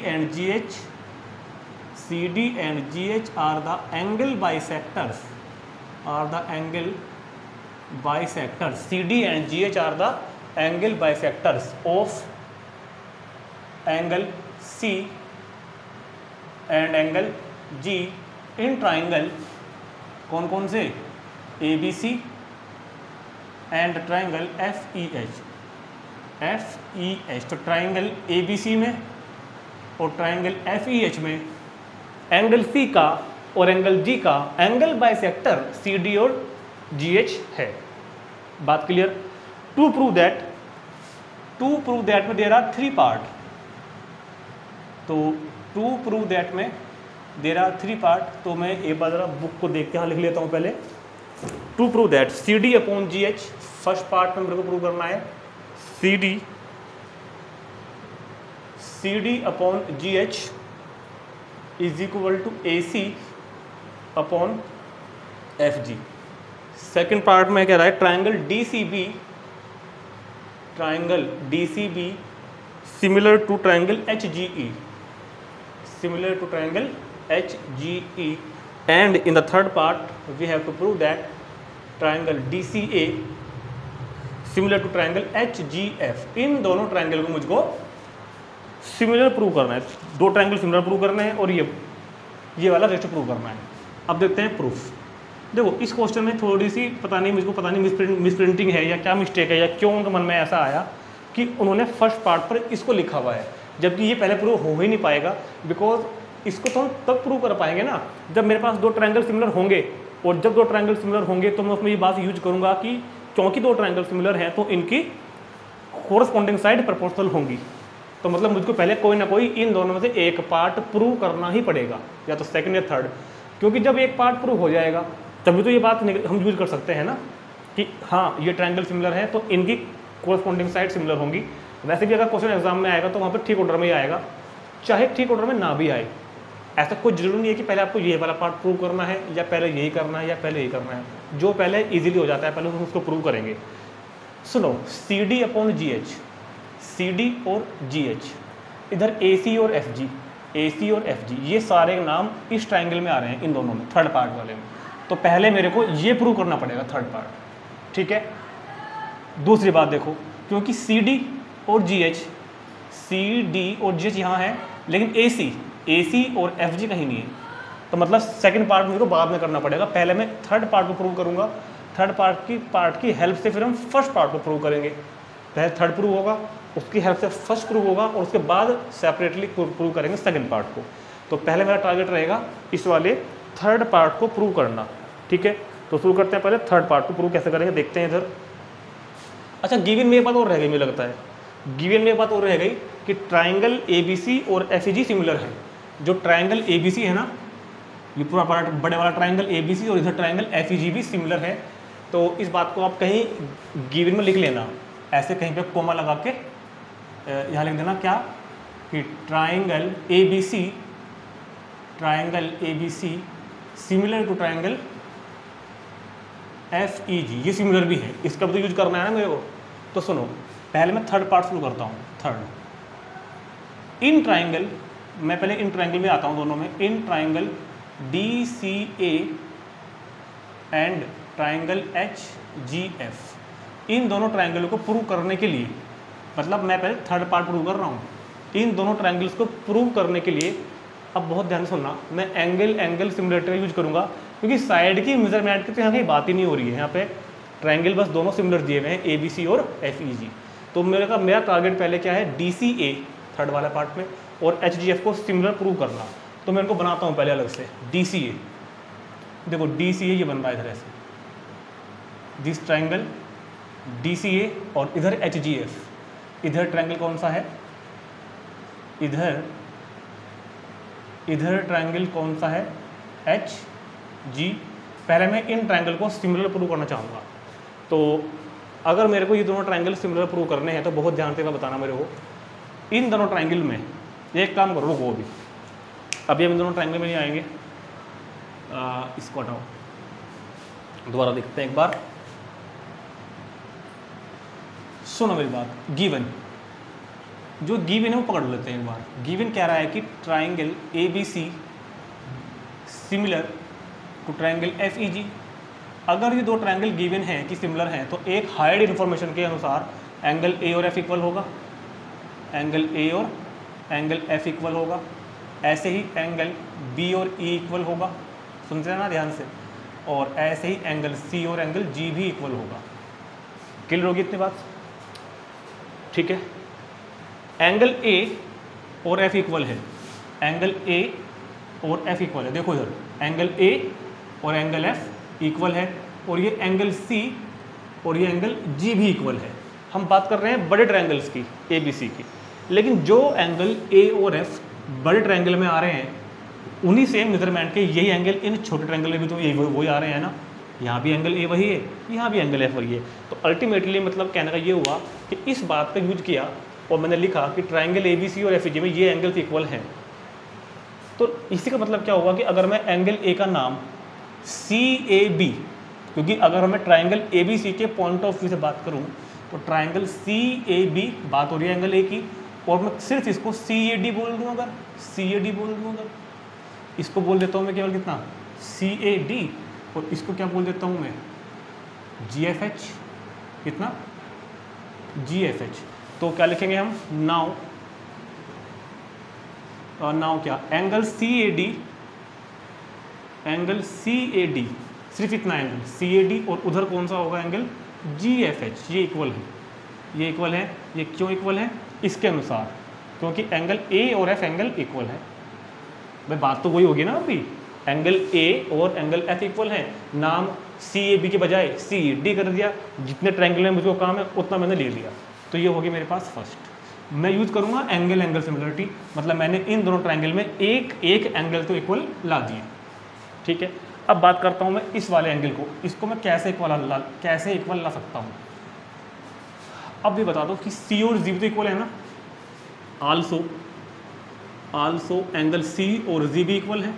and GH are the angle bisectors, CD and GH are the angle bisectors of angle C and angle G in triangle कौन कौन से ABC and triangle FEH। तो triangle ABC में और triangle FEH में angle C का और angle G का एंगल बाइसेक्टर CD और GH है। बात क्लियर। टू प्रूव दैट में देयर आर 3 पार्ट। तो टू प्रूव दैट में देयर आर 3 पार्ट। तो मैं एक बार जरा बुक को देख के यहाँ लिख लेता हूँ पहले। To prove that CD upon GH, first part में मेरे को प्रूव करना है CD upon GH is equal to AC upon FG। Second part में कह रहा है triangle DCB similar to triangle HGE, and in the third part we have to prove that triangle DCA similar to triangle HGF। इन दोनों triangle को मुझको similar prove करना है। 2 ट्राइंगल सिमिलर प्रूव करने हैं और ये वाला रेशो प्रूव करना है। अब देखते हैं प्रूफ। देखो इस क्वेश्चन में थोड़ी सी पता नहीं मिसप्रिंटिंग है या क्या मिस्टेक है या क्यों उनके मन में ऐसा आया कि उन्होंने फर्स्ट पार्ट पर इसको लिखा हुआ है, जबकि ये पहले प्रूव हो ही नहीं पाएगा। बिकॉज इसको तो हम तब प्रूव कर पाएंगे ना जब मेरे पास 2 ट्राइंगल सिमिलर होंगे, और जब 2 ट्राइंगल सिमिलर होंगे तो मैं उसमें ये बात यूज करूँगा कि क्योंकि 2 ट्राइंगल सिमिलर हैं तो इनकी कोरस्पॉन्डिंग साइड प्रोपोर्शनल होंगी। तो मतलब मुझको पहले कोई ना कोई इन दोनों में से एक पार्ट प्रूव करना ही पड़ेगा, या तो सेकंड या थर्ड। क्योंकि जब एक पार्ट प्रूव हो जाएगा तभी तो ये बात हम यूज कर सकते हैं ना कि हाँ ये ट्राइंगल सिमिलर है तो इनकी कोरस्पॉन्डिंग साइड सिमिलर होंगी। वैसे भी अगर क्वेश्चन एग्जाम में आएगा तो वहाँ पर ठीक ऑर्डर में ही आएगा, चाहे ठीक ऑर्डर में ना भी आए। ऐसा कोई जरूरी नहीं है कि पहले आपको ये वाला पार्ट प्रूव करना है या पहले यही करना है या पहले यही करना है। जो पहले इजीली हो जाता है पहले हम उसको प्रूव करेंगे। सुनो CD अपॉन GH, CD और GH, इधर AC और FG, ये सारे नाम इस ट्राइंगल में आ रहे हैं इन दोनों में, थर्ड पार्ट वाले में। तो पहले मेरे को ये प्रूव करना पड़ेगा थर्ड पार्ट, ठीक है। दूसरी बात देखो, क्योंकि CD और GH यहाँ है लेकिन AC और FG कहीं नहीं है, तो मतलब सेकंड पार्ट मेरे को बाद में करना पड़ेगा। पहले मैं थर्ड पार्ट को प्रूव करूँगा, थर्ड पार्ट की हेल्प से फिर हम फर्स्ट पार्ट को प्रूव करेंगे। पहले थर्ड प्रूव होगा, उसकी हेल्प से फर्स्ट प्रूव होगा और उसके बाद सेपरेटली प्रूव करेंगे सेकंड पार्ट को। तो पहले मेरा टारगेट रहेगा इस वाले थर्ड पार्ट को प्रूव करना, ठीक है। तो शुरू करते हैं, पहले थर्ड पार्ट को प्रूव कैसे करेंगे देखते हैं इधर। अच्छा गिवन में एक बात और रह गई, मुझे लगता है गिवन में एक बात और रह गई कि ट्राइंगल ABC और FEG सिमिलर है। जो ट्राइंगल ABC है ना, ये पूरा पार्ट बड़े वाला ट्राइंगल ABC और इधर ट्राइंगल FEG भी सिमिलर है। तो इस बात को आप कहीं गिवन में लिख लेना, ऐसे कहीं पे कोमा लगा के यहाँ लिख देना क्या कि triangle ABC similar to triangle FEG, ये सिमिलर भी है, इसका भी तो यूज करना है ना मेरे को। तो सुनो पहले मैं थर्ड पार्ट शुरू करता हूँ। थर्ड इन ट्राइंगल, मैं पहले इन ट्राइंगल में आता हूँ दोनों में। In triangle DCA and triangle HGF, इन दोनों ट्राइंगलों को प्रूव करने के लिए, मतलब मैं पहले थर्ड पार्ट प्रूव कर रहा हूँ। इन दोनों ट्राइंगल्स को प्रूव करने के लिए अब बहुत ध्यान से सुनना, मैं एंगल सिमिलरिटी यूज करूँगा, क्योंकि साइड की मेजरमेंट की तो यहाँ कहीं बात ही नहीं हो रही है। यहाँ पे ट्राइंगल बस दोनों सिमिलर दिए हुए हैं, ABC और FEG। तो मेरा टारगेट पहले क्या है, DCA थर्ड वाला पार्ट में और HGF को सिमिलर प्रूव करना। तो मैं इनको बनाता हूँ पहले अलग से। DCA, देखो DCA ये बन रहा है इधर ऐसे, दिस ट्राइंगल DCA और इधर HGF। इधर ट्राइंगल कौन सा है, इधर ट्राइंगल कौन सा है, HG। पहले मैं इन ट्राइंगल को सिमिलर प्रूव करना चाहूँगा। तो अगर मेरे को ये दोनों ट्राइंगल सिमिलर प्रूव करने हैं तो बहुत ध्यान से बताना मेरे को। इन दोनों ट्राइंगल में एक काम करो, रुको अभी हम इन दोनों ट्राइंगल में नहीं आएंगे, इसको हटाओ, दोबारा देखते हैं एक बार। सुनो मेरी बात, गिवन, जो गिवन है वो पकड़ लेते हैं एक बार। गिवन कह रहा है कि triangle ABC similar to triangle FEG। अगर ये दो ट्राइंगल गिवन है कि सिमिलर हैं तो एक हाइड इन्फॉर्मेशन के अनुसार एंगल A और F इक्वल होगा, एंगल A और एंगल F इक्वल होगा, ऐसे ही एंगल B और E इक्वल होगा, सुनते हैं ना ध्यान से, और ऐसे ही एंगल C और एंगल G भी इक्वल होगा। क्लियर होगी इतनी बात? ठीक है। एंगल A और F इक्वल है, एंगल A और F इक्वल है, देखो इधर एंगल A और एंगल F इक्वल है, और ये एंगल C और ये एंगल G भी इक्वल है। हम बात कर रहे हैं बड़े ट्रायंगल्स की, ABC की, लेकिन जो एंगल A और F बड़े ट्रायंगल में आ रहे हैं उन्हीं सेम मेजरमेंट के यही एंगल इन छोटे ट्रायंगल में भी तो यही वही आ रहे हैं ना। यहाँ भी एंगल A वही है, यहाँ भी एंगल F वही है। तो अल्टीमेटली मतलब कहने का ये हुआ कि इस बात पर यूज किया और मैंने लिखा कि ट्रायंगल ABC और FEG में ये एंगल्स इक्वल हैं। तो इसी का मतलब क्या हुआ कि अगर मैं एंगल A का नाम CAB, क्योंकि अगर मैं ट्रायंगल ABC के पॉइंट ऑफ व्यू से बात करूं तो ट्रायंगल CAB बात हो रही है एंगल A की, और मैं सिर्फ इसको CAD बोल दूं, अगर CAD बोल दूं, अगर इसको बोल देता हूं मैं केवल कितना CAD, और इसको क्या बोल देता हूं मैं GFH, कितना GFH। तो क्या लिखेंगे हम नाउ क्या एंगल CAD सिर्फ इतना एंगल CAD, और उधर कौन सा होगा एंगल GFH, ये इक्वल है, ये इक्वल है। ये क्यों इक्वल है? इसके अनुसार, क्योंकि एंगल A और F एंगल इक्वल है। भाई बात तो वही होगी ना, अभी एंगल A और एंगल F इक्वल है, नाम CAB के बजाय CAD कर दिया, जितने ट्रायंगल में मुझको काम है उतना मैंने ले लिया। तो ये होगी मेरे पास फर्स्ट। मैं यूज करूंगा एंगल सिमिलरिटी, मतलब मैंने इन दोनों ट्रायंगल में एक एंगल तो इक्वल ला दिए। ठीक है, अब बात करता हूं मैं इस वाले एंगल को, इसको मैं कैसे इक्वल ला सकता हूं। अब ये बता दो कि C और G तो इक्वल है ना, आल्सो एंगल C और G भी इक्वल है,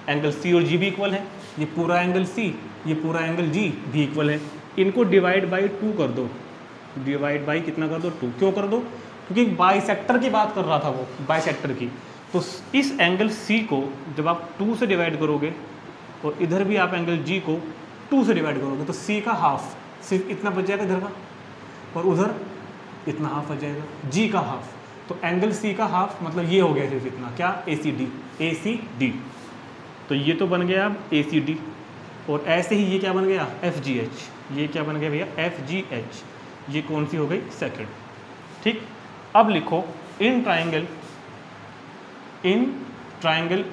एंगल C और G भी इक्वल है, ये पूरा एंगल C, ये पूरा एंगल G भी इक्वल है। इनको डिवाइड बाई 2 कर दो, डिवाइड बाई कितना कर दो 2। क्यों कर दो? क्योंकि बाइसेक्टर की बात कर रहा था वो, बाइसेक्टर की। तो इस एंगल C को जब आप 2 से डिवाइड करोगे और इधर भी आप एंगल G को 2 से डिवाइड करोगे तो C का हाफ सिर्फ इतना बच जाएगा इधर का, और उधर इतना हाफ बच जाएगा, G का हाफ। तो एंगल C का हाफ मतलब ये हो गया सिर्फ इतना, क्या ACD। तो ये तो बन गया अब ACD, और ऐसे ही ये क्या बन गया FGH, ये क्या बन गया भैया FGH। ये कौन सी हो गई? सेकंड। ठीक, अब लिखो इन ट्राइंगल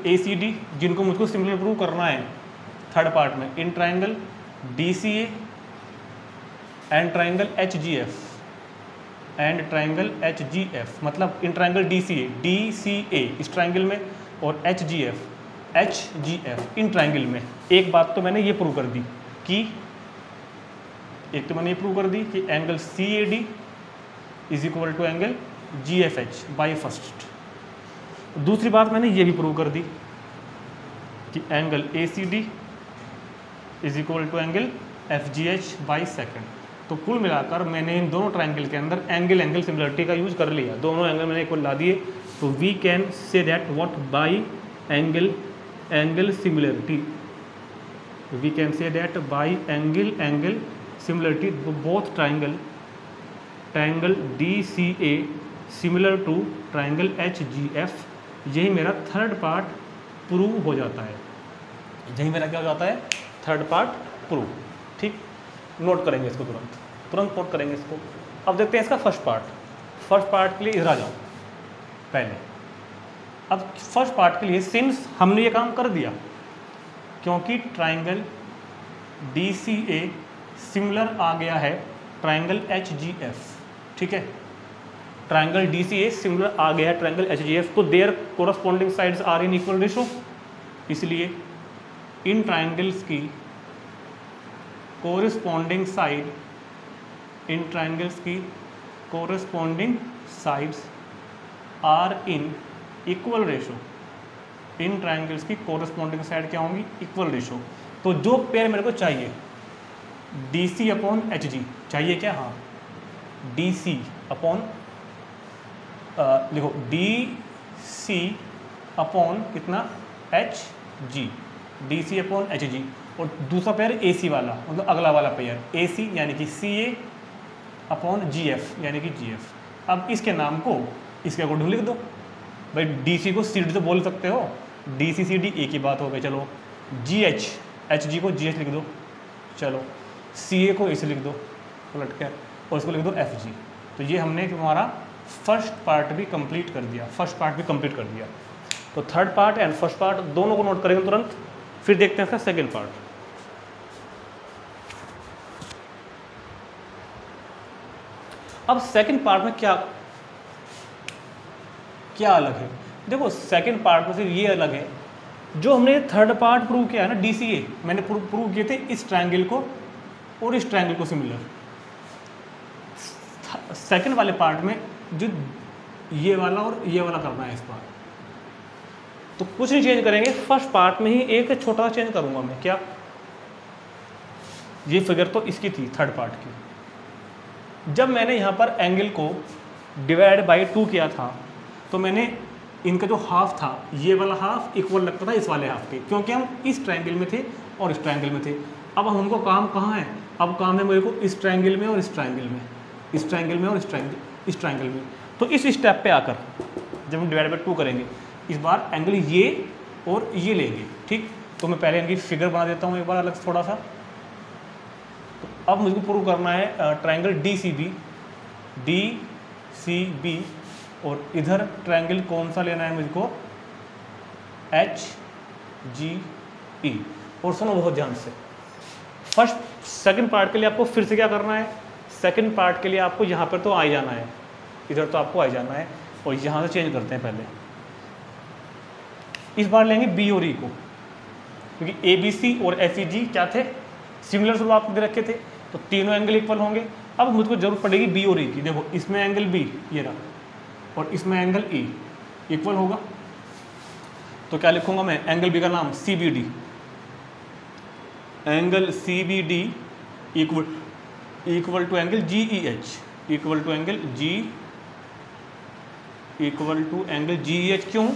ACD, जिनको मुझको सिंपली प्रूव करना है थर्ड पार्ट में, in triangle DCA and triangle HGF, मतलब इन ट्राइंगल DCA इस ट्राइंगल में और HGF इन ट्राइंगल में। एक बात तो मैंने ये प्रूव कर दी कि angle CAD is equal to angle GFH by first. दूसरी बात मैंने ये भी प्रूव कर दी कि angle ACD is equal to angle FGH by second. तो कुल मिलाकर मैंने इन दोनों ट्रायंगल के अंदर एंगल सिमिलरिटी का यूज कर लिया, दोनों एंगल मैंने इक्वल ला दिए। तो we can say that what by angle similarity, we can say that by angle similarity both triangle DCA similar to triangle HGF। यही मेरा थर्ड पार्ट प्रूव हो जाता है, यही मेरा क्या हो जाता है? Third part prove. ठीक, नोट करेंगे इसको, तुरंत नोट करेंगे इसको। अब देखते हैं इसका फर्स्ट पार्ट के लिए इधर आ जाओ पहले। अब फर्स्ट पार्ट के लिए सिंस हमने ये काम कर दिया, क्योंकि ट्रायंगल DCA सिमिलर आ गया है ट्रायंगल HGF। ठीक है, ट्रायंगल DCA सिमिलर आ गया है ट्रायंगल HGF, तो their corresponding sides are in equal ratio, इसलिए इन ट्रायंगल्स की corresponding sides are in equal ratio, इन ट्राइंगल्स की कोरस्पॉन्डिंग साइड क्या होंगी, इक्वल रेशो। तो जो पेयर मेरे को चाहिए D C upon H G चाहिए क्या, हाँ डी सी अपॉन लिखो डी सी अपॉन कितना H G, D C upon H G. और दूसरा पेयर ए सी वाला, मतलब अगला वाला पेयर ए सी यानी कि सी ए अपॉन जी एफ यानी कि जी एफ। अब इसके नाम को इसके अकॉर्डिंग लिख दो भाई, डी सी को सी डी तो बोल सकते हो, D C C D A की बात हो गई, चलो जी एच एच जी को जी एच लिख दो, चलो सी ए को ए से लिख दो पलट कर, और इसको लिख दो एफ जी। तो ये हमने हमारा फर्स्ट पार्ट भी कंप्लीट कर दिया, फर्स्ट पार्ट भी कंप्लीट कर दिया। तो third part and first part दोनों को नोट करेंगे तुरंत, फिर देखते हैं इसका सेकेंड पार्ट। अब सेकेंड पार्ट में क्या क्या अलग है, देखो सेकेंड पार्ट में सिर्फ ये अलग है, जो हमने थर्ड पार्ट प्रूव किया है ना डी सी ए, मैंने प्रूव किए थे इस ट्रायंगल को और इस ट्रायंगल को सिमिलर। सेकेंड वाले पार्ट में जो ये वाला और ये वाला करना है इस बार, तो कुछ नहीं चेंज करेंगे, फर्स्ट पार्ट में ही एक छोटा सा चेंज करूंगा मैं, क्या, ये फिगर तो इसकी थी थर्ड पार्ट की, जब मैंने यहाँ पर एंगल को डिवाइड बाई 2 किया था तो मैंने इनका जो हाफ था ये वाला हाफ इक्वल लगता था इस वाले हाफ के, क्योंकि हम इस ट्रायंगल में थे और इस ट्रायंगल में थे। अब हमको काम कहाँ है, अब काम है मेरे को इस ट्रायंगल में और इस ट्रायंगल में, इस ट्रायंगल में और इस ट्रायंगल में। तो इस स्टेप पे आकर जब हम डिवाइड बाई 2 करेंगे, इस बार एंगल ये और ये लेंगे, ठीक। तो मैं पहले इनकी फिगर बना देता हूँ एक बार अलग थोड़ा सा। तो अब मुझको प्रूव करना है ट्रायंगल डी सी बी, और इधर ट्रायंगल कौन सा लेना है मुझको, एच जी ई। और सुनो बहुत ध्यान से, फर्स्ट सेकंड पार्ट के लिए आपको फिर से क्या करना है, सेकंड पार्ट के लिए आपको यहाँ पर तो आ जाना है, इधर तो आपको आ जाना है, और यहाँ से चेंज करते हैं पहले। इस बार लेंगे बी और ई को, क्योंकि ए बी सी और एस ई जी क्या थे, सिमिलर शुरुआत दे रखे थे, तो तीनों एंगल इक्वल होंगे। अब मुझको जरूरत पड़ेगी बी और ई की, देखो इसमें एंगल बी ये रहा और इसमें एंगल ई इक्वल होगा, तो क्या लिखूंगा मैं, एंगल बी का नाम C B D, angle C B D equal to angle G E H, equal to angle G E H. क्यों,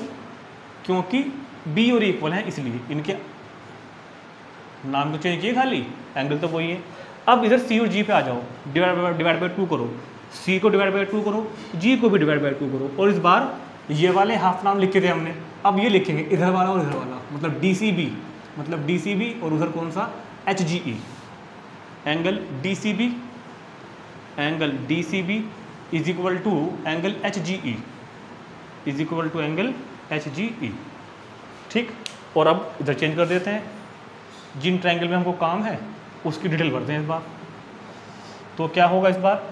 क्योंकि बी और इक्वल है इसलिए, इनके नाम को चेंज किए, खाली एंगल तो वही है। अब इधर सी और जी पे आ जाओ, डिवाइड बाई 2 करो, सी को डिवाइड बाई 2 करो, जी को भी डिवाइड बाई 2 करो, और इस बार ये वाले हाफ नाम लिखे थे हमने, अब ये लिखेंगे इधर वाला और इधर वाला, मतलब डी सी बी, मतलब डी सी बी और उधर कौन सा, H G E. Angle D C B is equal to angle H G E, is equal to angle H G E, ठीक। और अब इधर चेंज कर देते हैं, जिन ट्रायंगल में हमको काम है उसकी डिटेल भरते हैं इस बार। तो क्या होगा इस बार,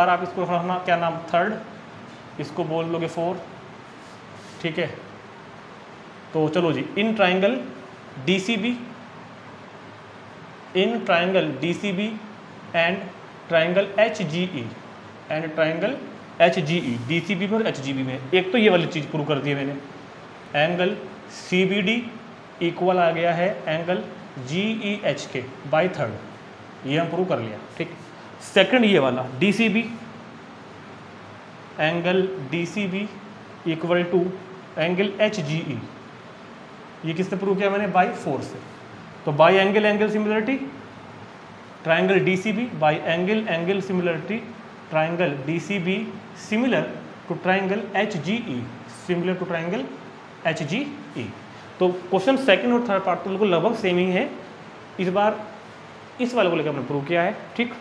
आप इसको रखना क्या नाम, थर्ड, इसको बोल लोगे 4, ठीक है। तो चलो जी, in triangle D C B and triangle H G E, D C B में और एच जी बी में, एक तो ये वाली चीज़ प्रूव कर दी है मैंने, angle C B D equal आ गया है एंगल जी ई एच के बाई थर्ड, ये हम प्रूव कर लिया, ठीक। सेकंड ये वाला D C B, angle D C B equal to angle H G E, ये किससे प्रूव किया मैंने, बाई 4 से। तो by angle similarity triangle D C B, by angle similarity triangle D C B similar to triangle H G E, similar to triangle H G E. तो question second और third part तो बिल्कुल लगभग same ही है, इस बार इस वाले को लेकर हमने प्रूव किया है, ठीक।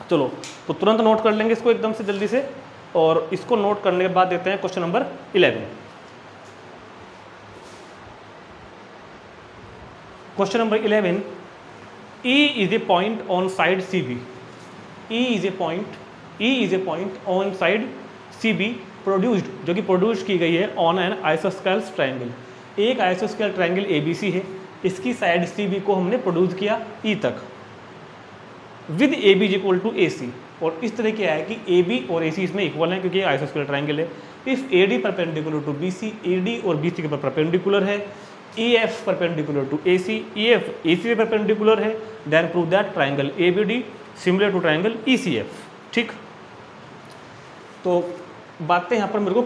चलो तो तुरंत नोट कर लेंगे इसको एकदम से जल्दी से, और इसको नोट करने के बाद देते हैं question number 11। Question number 11, E is a point on side CB, E is a point on side CB produced, जो कि प्रोड्यूस की गई है ऑन एन आइसोस्केल ट्रायंगल, एक आइसोस्केल ट्रायंगल ABC है, इसकी साइड CB को हमने प्रोड्यूस किया E तक, with AB is equal to AC, और इस तरह क्या है कि ए बी और ए सी इसमें इक्वल है क्योंकि ये आइसोस्केलेर ट्राइंगल है। If A D perpendicular to B C, A D और बी सी के परपेंडिकुलर है, E F perpendicular to A C, E F A C से परपेंडिकुलर है, then prove that triangle A B D similar to triangle E C F. ठीक, तो बातें यहाँ पर मेरे को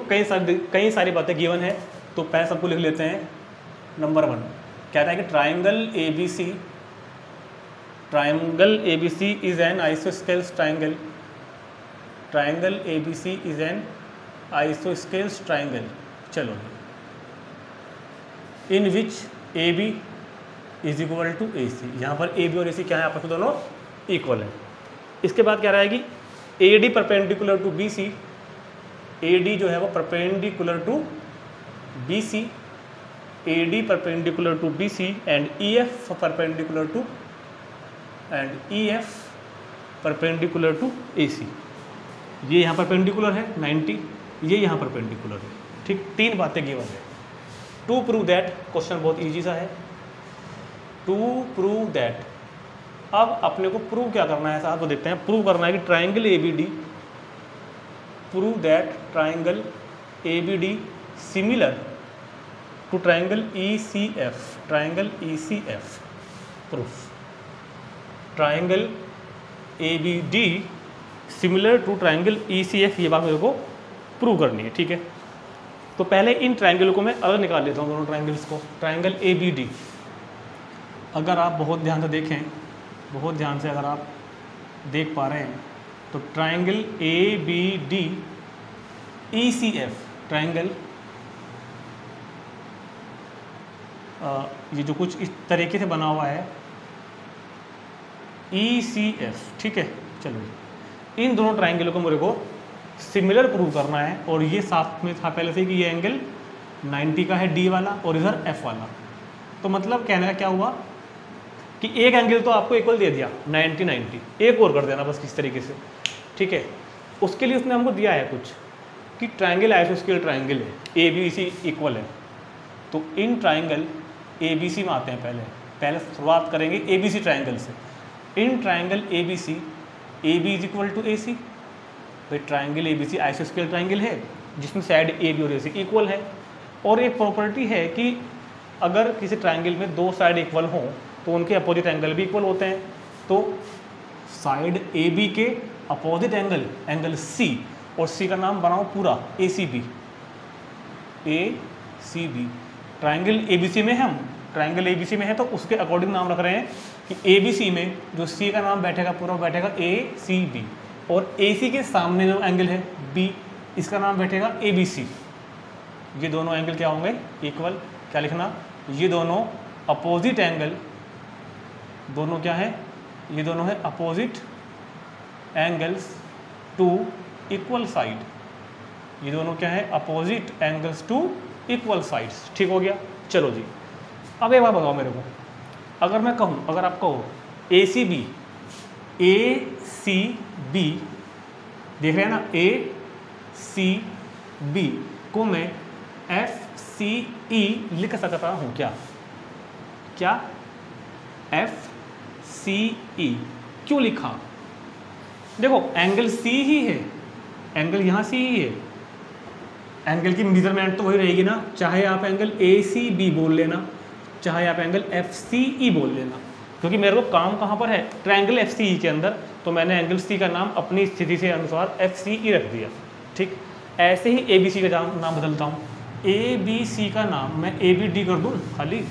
कई सारी बातें गिवन है, तो पहले सबको लिख लेते हैं। नंबर 1 कहता है कि triangle A B C is an isosceles triangle, triangle A B C is an isosceles triangle. चलो, in which A B is equal to A C, यहाँ पर ए बी और ए सी क्या है, आपस में दोनों इक्वल है। इसके बाद क्या रहा है कि A D perpendicular to B C, A D जो है वो perpendicular to B C, A D perpendicular to B C and E F perpendicular to perpendicular to A C. ये यहाँ परपेंडिकुलर है 90, ये यहाँ परपेंडिकुलर है। ठीक, 3 बातें गिवन है। टू प्रूव दैट, क्वेश्चन बहुत इजी सा है। टू प्रूव दैट, अब अपने को प्रूव क्या करना है साहब, तो देखते हैं। प्रूव करना है कि triangle A B D, prove that triangle A B D similar to triangle E C F, triangle E C F. Proof, triangle A B D similar to triangle E C F, ये बात मेरे को prove करनी है। ठीक है, तो पहले इन ट्राइंगल को मैं अलग निकाल लेता हूँ, दोनों ट्राइंगल्स को। ट्राइंगल ए बी डी, अगर आप बहुत ध्यान से देखें, बहुत ध्यान से अगर आप देख पा रहे हैं, तो triangle A B D E C F, triangle ये जो कुछ इस तरीके से बना हुआ है ई सी एफ। ठीक है, चलो, इन दोनों ट्राइंगलों को मेरे को सिमिलर प्रूव करना है, और ये साथ में था पहले से कि ये एंगल 90 का है डी वाला और इधर एफ वाला। तो मतलब कहने का क्या हुआ कि एक एंगल तो आपको इक्वल दे दिया 90-90, एक और कर देना बस किस तरीके से। ठीक है, उसके लिए उसने हमको दिया है कुछ कि ट्राइंगल आइसोस्केल ट्राइंगल है, ए बी सी इक्वल है। तो इन ट्राइंगल ए बी सी में आते हैं, पहले शुरुआत करेंगे ए बी सी ट्राइंगल से। In triangle A B C, A B is equal to A C, भाई ट्राइंगल ए बी सी आइसोस्केल ट्राइंगल है जिसमें साइड ए बी और ए सी इक्वल है। और एक प्रॉपर्टी है कि अगर किसी ट्राइंगल में 2 साइड इक्वल हों तो उनके अपोजिट एंगल भी इक्वल होते हैं। तो साइड ए बी के अपोजिट एंगल सी, और सी का नाम बनाओ पूरा A C B, A C B. Triangle A B C में हम ट्राइंगल ए बी सी में है तो उसके अकॉर्डिंग नाम रख रहे हैं कि ए बी सी में जो सी का नाम बैठेगा पूरा बैठेगा ए सी बी, और ए सी के सामने जो एंगल है बी, इसका नाम बैठेगा ए बी सी। ये दोनों एंगल क्या होंगे, इक्वल। क्या लिखना, ये दोनों अपोजिट एंगल, दोनों क्या है, ये दोनों है opposite angles to equal side. ये दोनों क्या है, opposite angles to equal sides. ठीक हो गया। चलो जी, अब एक बात बताओ मेरे को, अगर मैं कहूँ, अगर आप कहो ए सी बी, देख रहे हैं ना, ए सी बी को मैं एफ सी ई लिख सकता हूँ क्या, एफ सी ई क्यों लिखा? देखो एंगल सी ही है, एंगल यहाँ सी ही है, एंगल की मेजरमेंट तो वही रहेगी ना, चाहे आप एंगल ए सी बी बोल लेना, चाहे आप एंगल एफ सी ई बोल लेना, क्योंकि मेरे को काम कहाँ पर है, ट्रायंगल एफ सी ई के अंदर, तो मैंने एंगल सी का नाम अपनी स्थिति से अनुसार एफ सी ई रख दिया। ठीक, ऐसे ही ए बी सी का नाम बदलता हूँ, ए बी सी का नाम मैं ए बी डी कर दूँ, खाली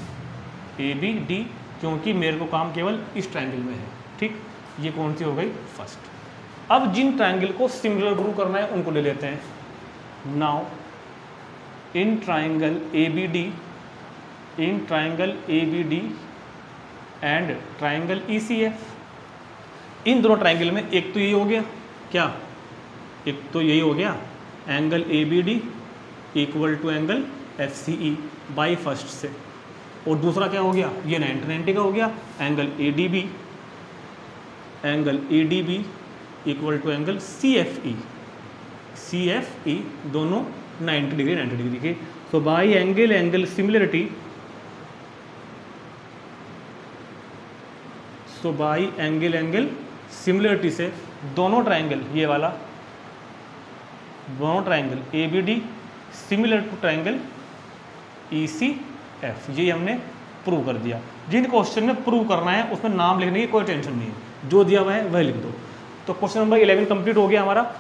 ए बी डी, क्योंकि मेरे को काम केवल इस ट्रायंगल में है। ठीक, ये कौन सी हो गई, फर्स्ट। अब जिन ट्रायंगल को सिमिलर ड्रू करना है उनको ले लेते हैं। Now in triangle A B D, in triangle A B D and triangle E C F, इन दोनों ट्रायंगल में एक तो ये हो गया, क्या, एक तो यही हो गया angle A B D equal to angle F C E by first से, और दूसरा क्या हो गया, ये 90 का हो गया angle A D B, angle A D B equal to angle C F E, C F E दोनों 90 डिग्री के। तो by angle similarity, so by angle similarity से दोनों ट्राइंगल, ये वाला दोनों triangle ABD similar to triangle ECF, ये हमने प्रूव कर दिया। जिन क्वेश्चन में प्रूव करना है उसमें नाम लिखने की कोई टेंशन नहीं है, जो दिया हुआ है वह लिख दो। तो क्वेश्चन नंबर 11 कंप्लीट हो गया हमारा,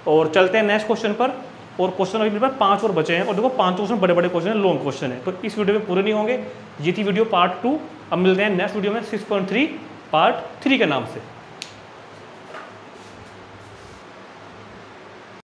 और चलते हैं नेक्स्ट क्वेश्चन पर। और क्वेश्चन अभी मेरे पास 5 और बचे हैं, और देखो 5 क्वेश्चन बड़े बड़े क्वेश्चन हैं, लॉन्ग क्वेश्चन है, तो इस वीडियो में पूरे नहीं होंगे। ये थी वीडियो पार्ट 2। अब मिलते हैं नेक्स्ट वीडियो में 6.3 पार्ट 3 के नाम से।